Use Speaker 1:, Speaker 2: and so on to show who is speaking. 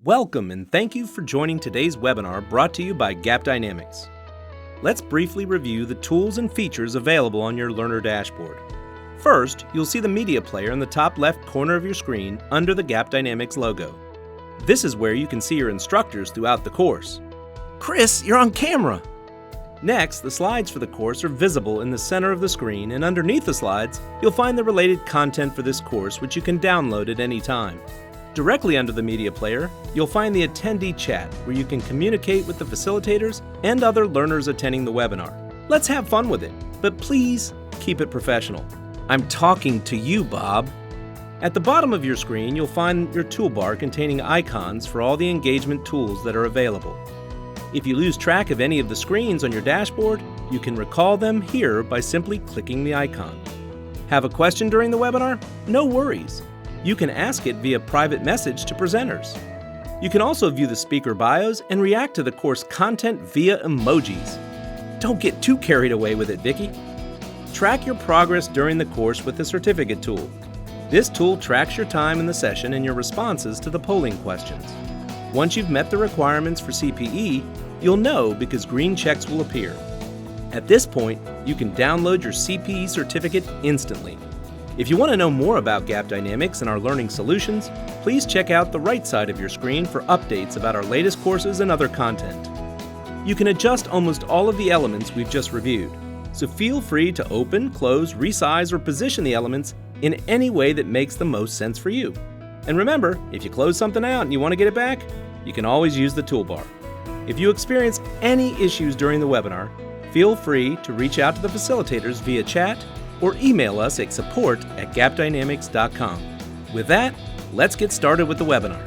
Speaker 1: Welcome and thank you for joining today's webinar brought to you by GAAP Dynamics. Let's briefly review the tools and features available on your Learner dashboard. First, you'll see the media player in the top left corner of your screen under the GAAP Dynamics logo. This is where you can see your instructors throughout the course. Chris, you're on camera! Next, the slides for the course are visible in the center of the screen, and underneath the slides, you'll find the related content for this course, which you can download at any time. Directly under the media player, you'll find the attendee chat, where you can communicate with the facilitators and other learners attending the webinar. Let's have fun with it, but please keep it professional. I'm talking to you, Bob. At the bottom of your screen, you'll find your toolbar containing icons for all the engagement tools that are available. If you lose track of any of the screens on your dashboard, you can recall them here by simply clicking the icon. Have a question during the webinar? No worries. You can ask it via private message to presenters. You can also view the speaker bios and react to the course content via emojis. Don't get too carried away with it, Vicky. Track your progress during the course with the certificate tool. This tool tracks your time in the session and your responses to the polling questions. Once you've met the requirements for CPE, you'll know because green checks will appear. At this point, you can download your CPE certificate instantly. If you want to know more about GAAP Dynamics and our learning solutions, please check out the right side of your screen for updates about our latest courses and other content. You can adjust almost all of the elements we've just reviewed, so feel free to open, close, resize, or position the elements in any way that makes the most sense for you. And remember, if you close something out and you want to get it back, you can always use the toolbar. If you experience any issues during the webinar, feel free to reach out to the facilitators via chat or email us at support@gapdynamics.com. With that, let's get started with the webinar.